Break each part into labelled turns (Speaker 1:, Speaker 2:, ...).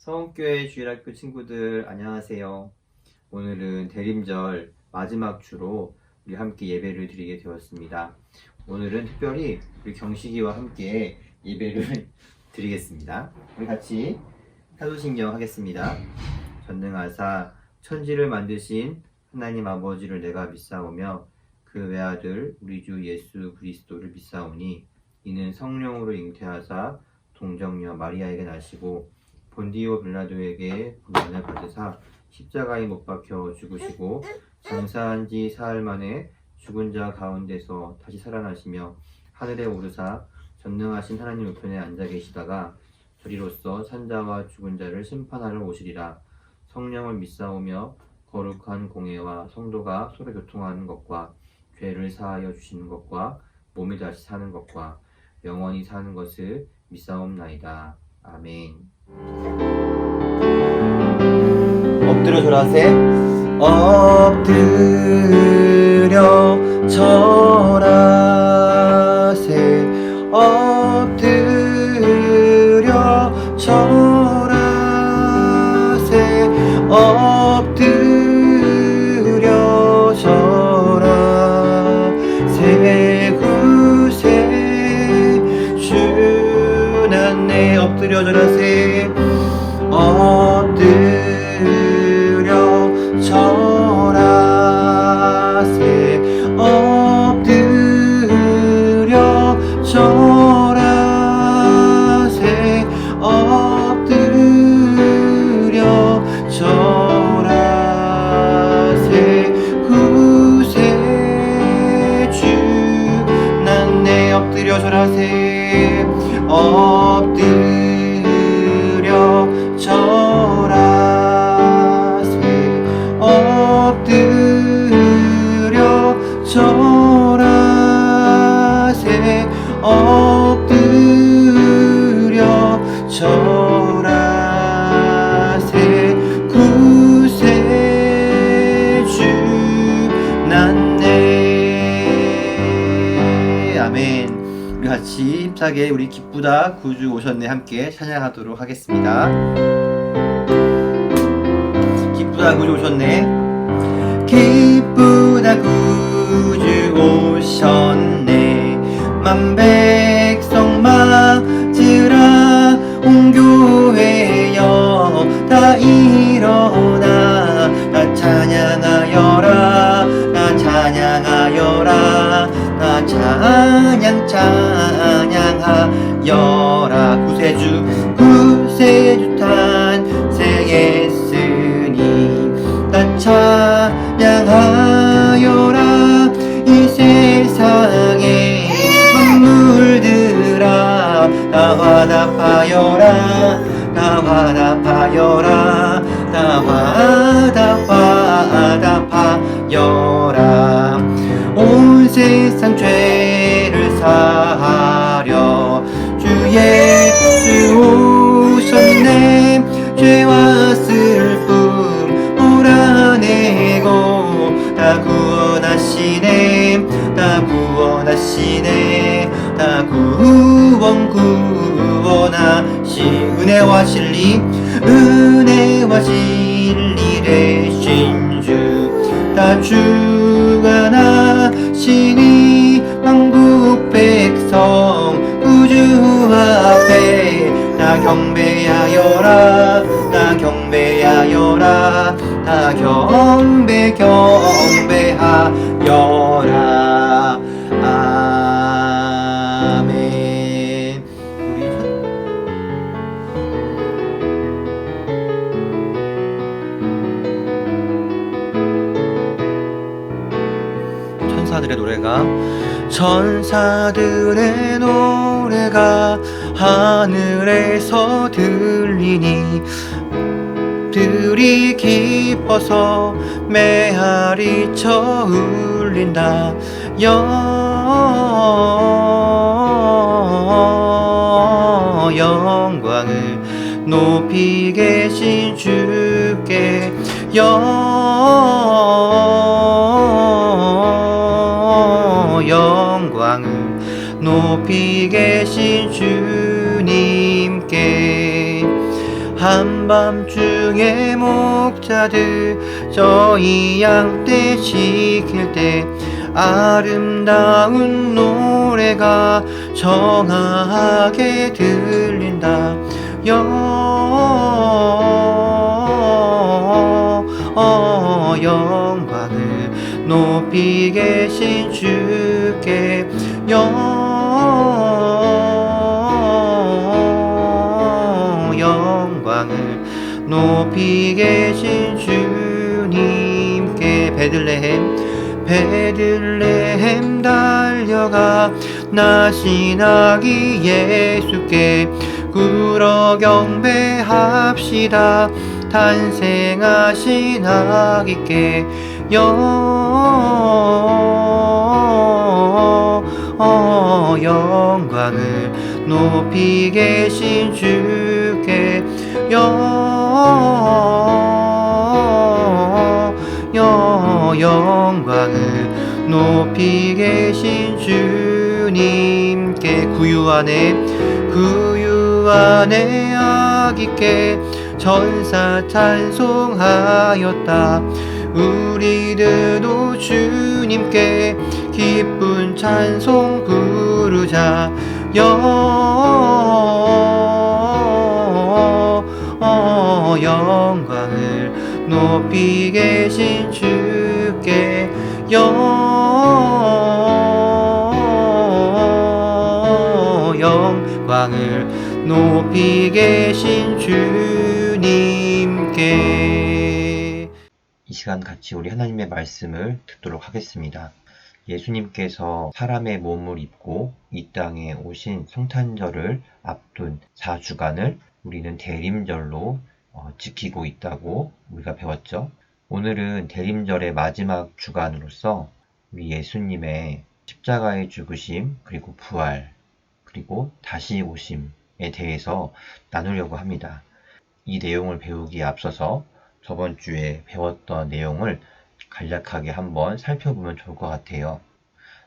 Speaker 1: 서원교회 주일학교 친구들 안녕하세요. 오늘은 대림절 마지막 주로 우리 함께 예배를 드리게 되었습니다. 오늘은 특별히 우리 경식이와 함께 예배를 드리겠습니다. 우리 같이 사도신경 하겠습니다. 전능하사 천지를 만드신 하나님 아버지를 내가 믿사오며 그 외아들 우리 주 예수 그리스도를 믿사오니 이는 성령으로 잉태하사 동정녀 마리아에게 나시고 본디오 빌라도에게 고난을 받으사 십자가에 못 박혀 죽으시고 장사한 지 사흘 만에 죽은 자 가운데서 다시 살아나시며 하늘에 오르사 전능하신 하나님 우편에 앉아 계시다가 저리로서 산자와 죽은 자를 심판하러 오시리라. 성령을 믿사오며 거룩한 공예와 성도가 서로 교통하는 것과 죄를 사하여 주시는 것과 몸이 다시 사는 것과 영원히 사는 것을 믿사옵나이다. 아멘. 엎드려 절하세. 엎드려 절하세. 엎드려 절하세. 엎드려 절하세. 구세 주난네 엎드려 절하세. 엎드려 절하세. 엎드려 절하세. 엎드려 절하세. 구세 주난네 엎드려 절하세. 엎드려 절하세. 엎드려 절하세. 엎드려 절하세. 구세 주난네. 아멘. 우리 같이 힘차게 우리 기쁘다 구주 오셨네 함께 찬양하도록 하겠습니다. 기쁘다 구주 오셨네. 기쁘다 구주 오셨네. 만백성 맞으라. 온 교회여 다 일어나. 나 찬양하여라. 나 찬양하여라. 나 찬양하여라. 구세주 탄생했으니 나 찬양하여라. 이 세상의 만물들아 나 화답하여라. 나 화답하여라. 나 화답하여라. 온 세상 죄를 사하려 주 예수 오셨네. 죄와 슬픔 몰아내고 다 구원하시네. 다 구원하시네. 다 구원하시. 은혜와 진리 은혜와 진리 되신 주 다 주가 나시니 만국 백성 구주 앞에 나 경배하여라. 나 경배하여라. 나 경배하여라. 아멘. 천사들의 노래가 천사들의 노래가 하늘에서 들리니 들이 기뻐서 메아리 쳐 울린다. 영광을 높이 계신 주께 영광을 높이 계신 주님께 한밤중에 목자들 저희 양떼 지킬 때 아름다운 노래가 정하게 들린다. 영광을 높이 계신 주께 영광을 높이 계신 주님께 베들레헴 달려가 나신 아기 예수께 굴어 경배합시다. 탄생하신 아기께 영광을 높이 계신 주께 영광을 높이 계신 주님께 구유 안에 아기께 전사 찬송하였다. 우리들도 주님께 기쁜 찬송 부르자. 영광을 높이 계신 주께 영광을 높이 계신 주님께. 이 시간 같이 우리 하나님의 말씀을 듣도록 하겠습니다. 예수님께서 사람의 몸을 입고 이 땅에 오신 성탄절을 앞둔 4주간을 우리는 대림절로 지키고 있다고 우리가 배웠죠. 오늘은 대림절의 마지막 주간으로서 우리 예수님의 십자가의 죽으심, 그리고 부활, 그리고 다시 오심에 대해서 나누려고 합니다. 이 내용을 배우기에 앞서서 저번 주에 배웠던 내용을 간략하게 한번 살펴보면 좋을 것 같아요.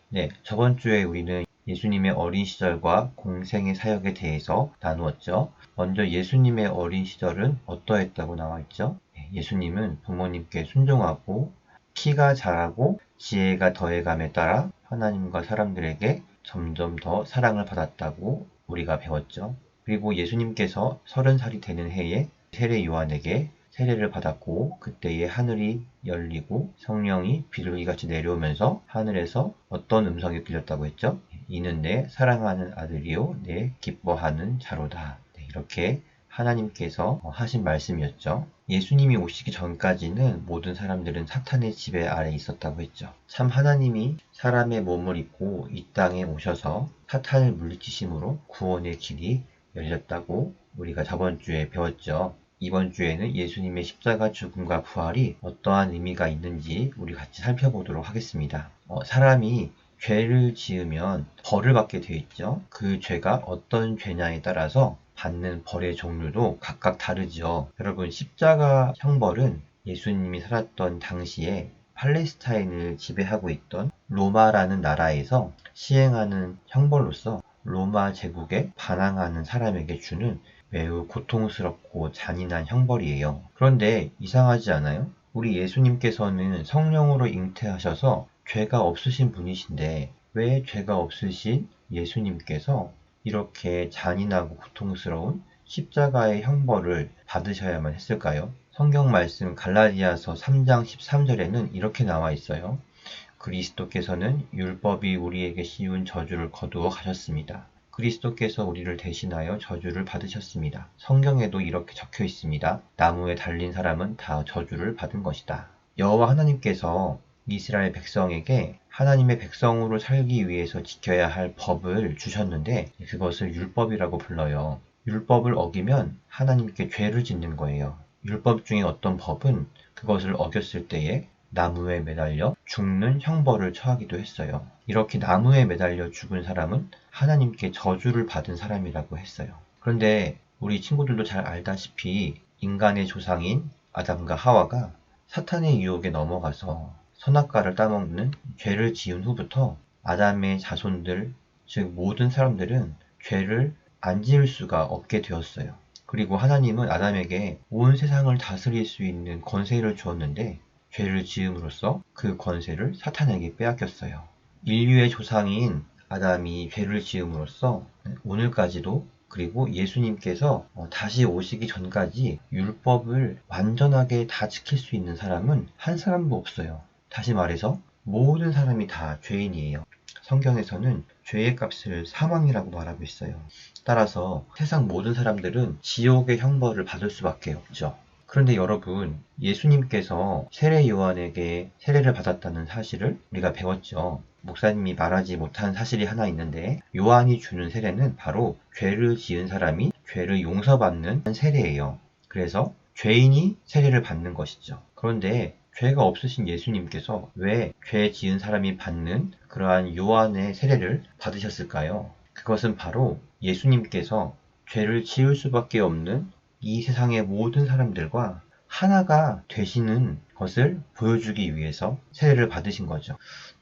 Speaker 1: 네, 저번 주에 우리는 예수님의 어린 시절과 공생의 사역에 대해서 나누었죠. 먼저 예수님의 어린 시절은 어떠했다고 나와 있죠? 예수님은 부모님께 순종하고 키가 자라고 지혜가 더해감에 따라 하나님과 사람들에게 점점 더 사랑을 받았다고 우리가 배웠죠. 그리고 예수님께서 30살이 되는 해에 세례 요한에게 세례를 받았고 그때에 하늘이 열리고 성령이 비둘기같이 내려오면서 하늘에서 어떤 음성이 들렸다고 했죠? 이는 내 사랑하는 아들이요 내 기뻐하는 자로다. 이렇게 하나님께서 하신 말씀이었죠. 예수님이 오시기 전까지는 모든 사람들은 사탄의 지배 아래 있었다고 했죠. 참 하나님이 사람의 몸을 입고 이 땅에 오셔서 사탄을 물리치심으로 구원의 길이 열렸다고 우리가 저번 주에 배웠죠. 이번 주에는 예수님의 십자가 죽음과 부활이 어떠한 의미가 있는지 우리 같이 살펴보도록 하겠습니다. 사람이 죄를 지으면 벌을 받게 되어 있죠. 그 죄가 어떤 죄냐에 따라서 받는 벌의 종류도 각각 다르죠. 여러분, 십자가 형벌은 예수님이 살았던 당시에 팔레스타인을 지배하고 있던 로마라는 나라에서 시행하는 형벌로서 로마 제국에 반항하는 사람에게 주는 매우 고통스럽고 잔인한 형벌이에요. 그런데 이상하지 않아요? 우리 예수님께서는 성령으로 잉태하셔서 죄가 없으신 분이신데 왜 죄가 없으신 예수님께서 이렇게 잔인하고 고통스러운 십자가의 형벌을 받으셔야만 했을까요? 성경 말씀 갈라디아서 3장 13절에는 이렇게 나와 있어요. 그리스도께서는 율법이 우리에게 씌운 저주를 거두어 가셨습니다. 그리스도께서 우리를 대신하여 저주를 받으셨습니다. 성경에도 이렇게 적혀 있습니다. 나무에 달린 사람은 다 저주를 받은 것이다. 여호와 하나님께서 이스라엘 백성에게 하나님의 백성으로 살기 위해서 지켜야 할 법을 주셨는데 그것을 율법이라고 불러요. 율법을 어기면 하나님께 죄를 짓는 거예요. 율법 중에 어떤 법은 그것을 어겼을 때에 나무에 매달려 죽는 형벌을 처하기도 했어요. 이렇게 나무에 매달려 죽은 사람은 하나님께 저주를 받은 사람이라고 했어요. 그런데 우리 친구들도 잘 알다시피 인간의 조상인 아담과 하와가 사탄의 유혹에 넘어가서 선악과를 따먹는 죄를 지은 후부터 아담의 자손들, 즉 모든 사람들은 죄를 안 지을 수가 없게 되었어요. 그리고 하나님은 아담에게 온 세상을 다스릴 수 있는 권세를 주었는데 죄를 지음으로써 그 권세를 사탄에게 빼앗겼어요. 인류의 조상인 아담이 죄를 지음으로써 오늘까지도 그리고 예수님께서 다시 오시기 전까지 율법을 완전하게 다 지킬 수 있는 사람은 한 사람도 없어요. 다시 말해서 모든 사람이 다 죄인이에요. 성경에서는 죄의 값을 사망이라고 말하고 있어요. 따라서 세상 모든 사람들은 지옥의 형벌을 받을 수밖에 없죠. 그런데 여러분, 예수님께서 세례 요한에게 세례를 받았다는 사실을 우리가 배웠죠. 목사님이 말하지 못한 사실이 하나 있는데, 요한이 주는 세례는 바로 죄를 지은 사람이 죄를 용서받는 세례예요. 그래서 죄인이 세례를 받는 것이죠. 그런데 죄가 없으신 예수님께서 왜 죄 지은 사람이 받는 그러한 요한의 세례를 받으셨을까요? 그것은 바로 예수님께서 죄를 지을 수밖에 없는 이 세상의 모든 사람들과 하나가 되시는 것을 보여주기 위해서 세례를 받으신 거죠.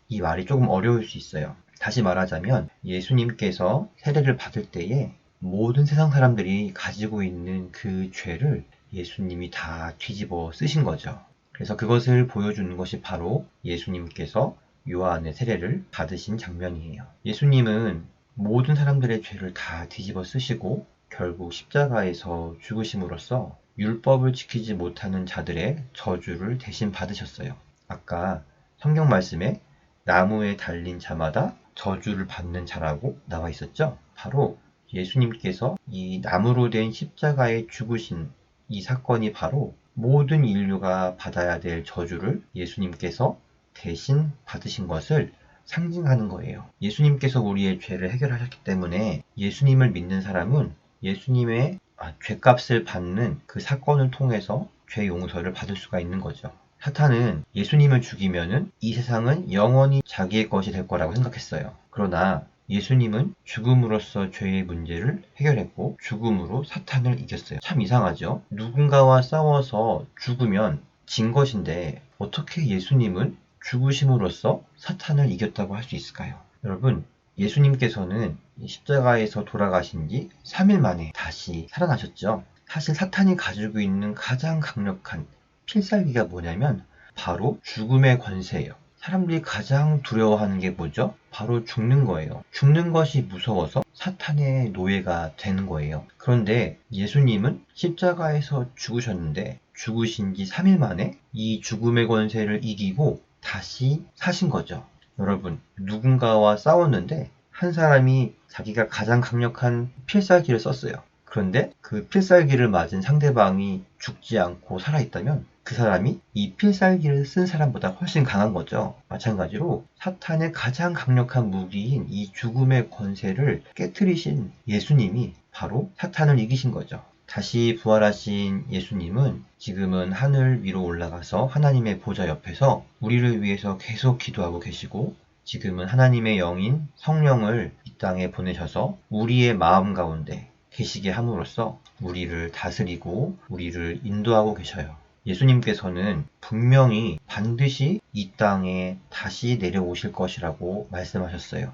Speaker 1: 이 말이 조금 어려울 수 있어요. 다시 말하자면 예수님께서 세례를 받을 때에 모든 세상 사람들이 가지고 있는 그 죄를 예수님이 다 뒤집어 쓰신 거죠. 그래서 그것을 보여주는 것이 바로 예수님께서 요한의 세례를 받으신 장면이에요. 예수님은 모든 사람들의 죄를 다 뒤집어 쓰시고 결국 십자가에서 죽으심으로써 율법을 지키지 못하는 자들의 저주를 대신 받으셨어요. 아까 성경 말씀에 나무에 달린 자마다 저주를 받는 자라고 나와 있었죠? 바로 예수님께서 이 나무로 된 십자가에 죽으신 이 사건이 바로 모든 인류가 받아야 될 저주를 예수님께서 대신 받으신 것을 상징하는 거예요. 예수님께서 우리의 죄를 해결하셨기 때문에 예수님을 믿는 사람은 예수님의 죄값을 받는 그 사건을 통해서 죄 용서를 받을 수가 있는 거죠. 사탄은 예수님을 죽이면은 이 세상은 영원히 자기의 것이 될 거라고 생각했어요. 그러나 예수님은 죽음으로써 죄의 문제를 해결했고 죽음으로 사탄을 이겼어요. 참 이상하죠? 누군가와 싸워서 죽으면 진 것인데 어떻게 예수님은 죽으심으로써 사탄을 이겼다고 할 수 있을까요? 여러분, 예수님께서는 십자가에서 돌아가신 지 3일 만에 다시 살아나셨죠. 사실 사탄이 가지고 있는 가장 강력한 필살기가 뭐냐면 바로 죽음의 권세예요. 사람들이 가장 두려워하는 게 뭐죠? 바로 죽는 거예요. 죽는 것이 무서워서 사탄의 노예가 되는 거예요. 그런데 예수님은 십자가에서 죽으셨는데 죽으신 지 3일 만에 이 죽음의 권세를 이기고 다시 사신 거죠. 여러분, 누군가와 싸웠는데 한 사람이 자기가 가장 강력한 필살기를 썼어요. 그런데 그 필살기를 맞은 상대방이 죽지 않고 살아있다면 그 사람이 이 필살기를 쓴 사람보다 훨씬 강한 거죠. 마찬가지로 사탄의 가장 강력한 무기인 이 죽음의 권세를 깨트리신 예수님이 바로 사탄을 이기신 거죠. 다시 부활하신 예수님은 지금은 하늘 위로 올라가서 하나님의 보좌 옆에서 우리를 위해서 계속 기도하고 계시고 지금은 하나님의 영인 성령을 이 땅에 보내셔서 우리의 마음 가운데 계시게 함으로써 우리를 다스리고 우리를 인도하고 계셔요. 예수님께서는 분명히 반드시 이 땅에 다시 내려오실 것이라고 말씀하셨어요.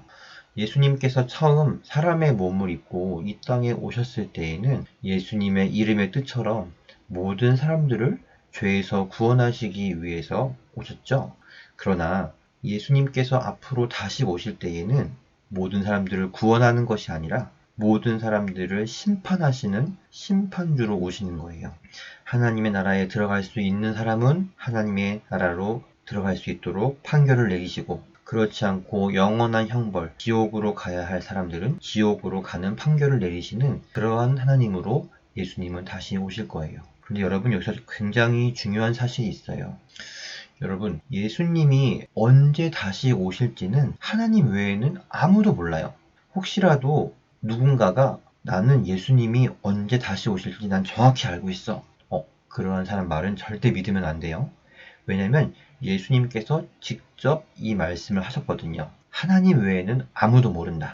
Speaker 1: 예수님께서 처음 사람의 몸을 입고 이 땅에 오셨을 때에는 예수님의 이름의 뜻처럼 모든 사람들을 죄에서 구원하시기 위해서 오셨죠. 그러나 예수님께서 앞으로 다시 오실 때에는 모든 사람들을 구원하는 것이 아니라 모든 사람들을 심판하시는 심판주로 오시는 거예요. 하나님의 나라에 들어갈 수 있는 사람은 하나님의 나라로 들어갈 수 있도록 판결을 내리시고 그렇지 않고 영원한 형벌, 지옥으로 가야 할 사람들은 지옥으로 가는 판결을 내리시는 그러한 하나님으로 예수님은 다시 오실 거예요. 그런데 여러분 여기서 굉장히 중요한 사실이 있어요. 여러분, 예수님이 언제 다시 오실지는 하나님 외에는 아무도 몰라요. 혹시라도 누군가가 나는 예수님이 언제 다시 오실지 난 정확히 알고 있어. 그러한 사람 말은 절대 믿으면 안 돼요. 왜냐면 예수님께서 직접 이 말씀을 하셨거든요. 하나님 외에는 아무도 모른다.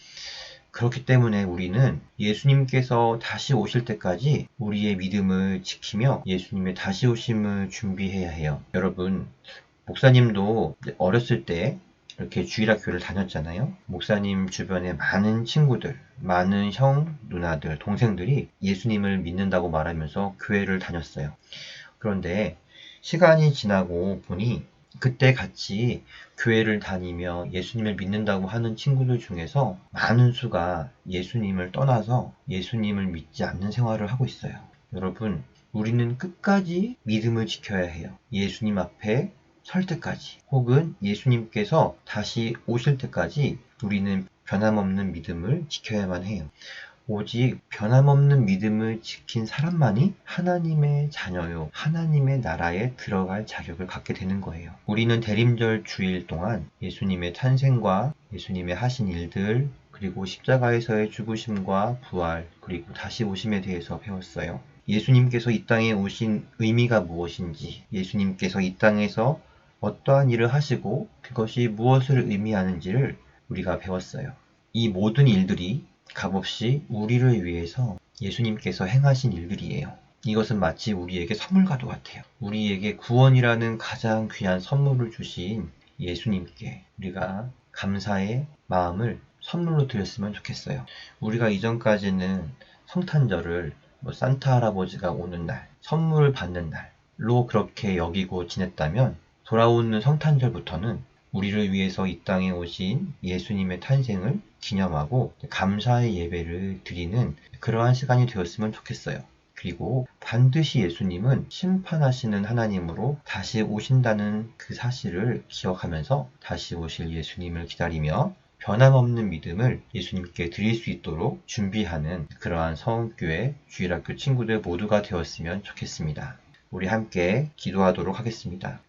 Speaker 1: 그렇기 때문에 우리는 예수님께서 다시 오실 때까지 우리의 믿음을 지키며 예수님의 다시 오심을 준비해야 해요. 여러분, 목사님도 어렸을 때 이렇게 주일학교를 다녔잖아요. 목사님 주변에 많은 친구들, 많은 형, 누나들, 동생들이 예수님을 믿는다고 말하면서 교회를 다녔어요. 그런데 시간이 지나고 보니 그때 같이 교회를 다니며 예수님을 믿는다고 하는 친구들 중에서 많은 수가 예수님을 떠나서 예수님을 믿지 않는 생활을 하고 있어요. 여러분, 우리는 끝까지 믿음을 지켜야 해요. 예수님 앞에 설 때까지, 혹은 예수님께서 다시 오실 때까지 우리는 변함없는 믿음을 지켜야만 해요. 오직 변함없는 믿음을 지킨 사람만이 하나님의 자녀요, 하나님의 나라에 들어갈 자격을 갖게 되는 거예요. 우리는 대림절 주일 동안 예수님의 탄생과 예수님의 하신 일들, 그리고 십자가에서의 죽으심과 부활, 그리고 다시 오심에 대해서 배웠어요. 예수님께서 이 땅에 오신 의미가 무엇인지, 예수님께서 이 땅에서 어떠한 일을 하시고 그것이 무엇을 의미하는지를 우리가 배웠어요. 이 모든 일들이 값없이 우리를 위해서 예수님께서 행하신 일들이에요. 이것은 마치 우리에게 선물과도 같아요. 우리에게 구원이라는 가장 귀한 선물을 주신 예수님께 우리가 감사의 마음을 선물로 드렸으면 좋겠어요. 우리가 이전까지는 성탄절을 산타 할아버지가 오는 날, 선물을 받는 날로 그렇게 여기고 지냈다면, 돌아오는 성탄절부터는 우리를 위해서 이 땅에 오신 예수님의 탄생을 기념하고 감사의 예배를 드리는 그러한 시간이 되었으면 좋겠어요. 그리고 반드시 예수님은 심판하시는 하나님으로 다시 오신다는 그 사실을 기억하면서 다시 오실 예수님을 기다리며 변함없는 믿음을 예수님께 드릴 수 있도록 준비하는 그러한 서원교회 주일학교 친구들 모두가 되었으면 좋겠습니다. 우리 함께 기도하도록 하겠습니다.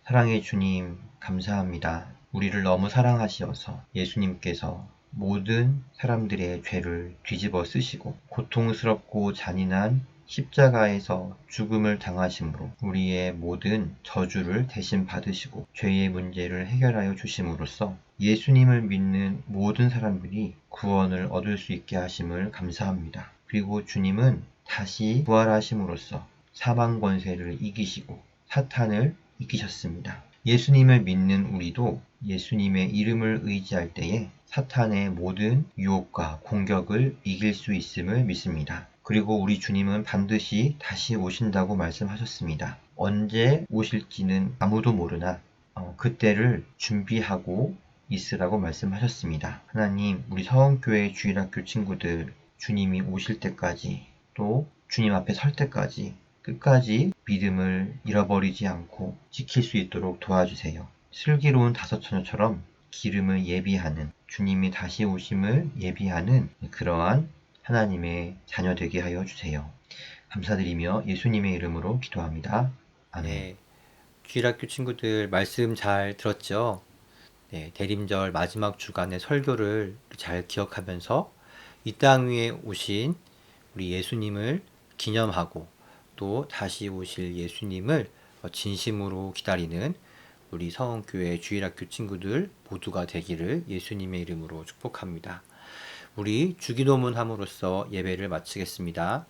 Speaker 1: 사랑의 주님, 감사합니다. 우리를 너무 사랑하시어서 예수님께서 모든 사람들의 죄를 뒤집어 쓰시고 고통스럽고 잔인한 십자가에서 죽음을 당하심으로 우리의 모든 저주를 대신 받으시고 죄의 문제를 해결하여 주심으로써 예수님을 믿는 모든 사람들이 구원을 얻을 수 있게 하심을 감사합니다. 그리고 주님은 다시 부활하심으로써 사망 권세를 이기시고 사탄을 이기셨습니다. 예수님을 믿는 우리도 예수님의 이름을 의지할 때에 사탄의 모든 유혹과 공격을 이길 수 있음을 믿습니다. 그리고 우리 주님은 반드시 다시 오신다고 말씀하셨습니다. 언제 오실지는 아무도 모르나 그때를 준비하고 있으라고 말씀하셨습니다. 하나님, 우리 서원교회 주일학교 친구들 주님이 오실 때까지, 또 주님 앞에 설 때까지 끝까지 믿음을 잃어버리지 않고 지킬 수 있도록 도와주세요. 슬기로운 다섯처녀처럼 기름을 예비하는, 주님이 다시 오심을 예비하는 그러한 하나님의 자녀 되게 하여 주세요. 감사드리며 예수님의 이름으로 기도합니다. 아멘.
Speaker 2: 네, 주일학교 친구들 말씀 잘 들었죠? 네, 대림절 마지막 주간의 설교를 잘 기억하면서 이 땅 위에 오신 우리 예수님을 기념하고 또 다시 오실 예수님을 진심으로 기다리는 우리 서원교회 주일학교 친구들 모두가 되기를 예수님의 이름으로 축복합니다. 우리 주기도문 함으로써 예배를 마치겠습니다.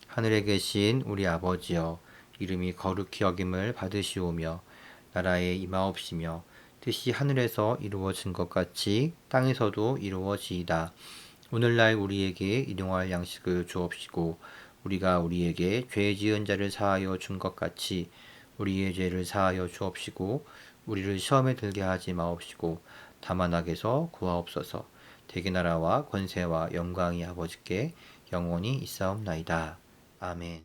Speaker 2: 하늘에 계신 우리 아버지여, 이름이 거룩히 여김을 받으시오며 나라에 임하옵시며 뜻이 하늘에서 이루어진 것 같이 땅에서도 이루어지이다. 오늘날 우리에게 일용할 양식을 주옵시고 우리가 우리에게 죄 지은 자를 사하여 준 것 같이 우리의 죄를 사하여 주옵시고 우리를 시험에 들게 하지 마옵시고 다만 악에서 구하옵소서. 대개 나라와 권세와 영광이 아버지께 영원히 있사옵나이다. 아멘.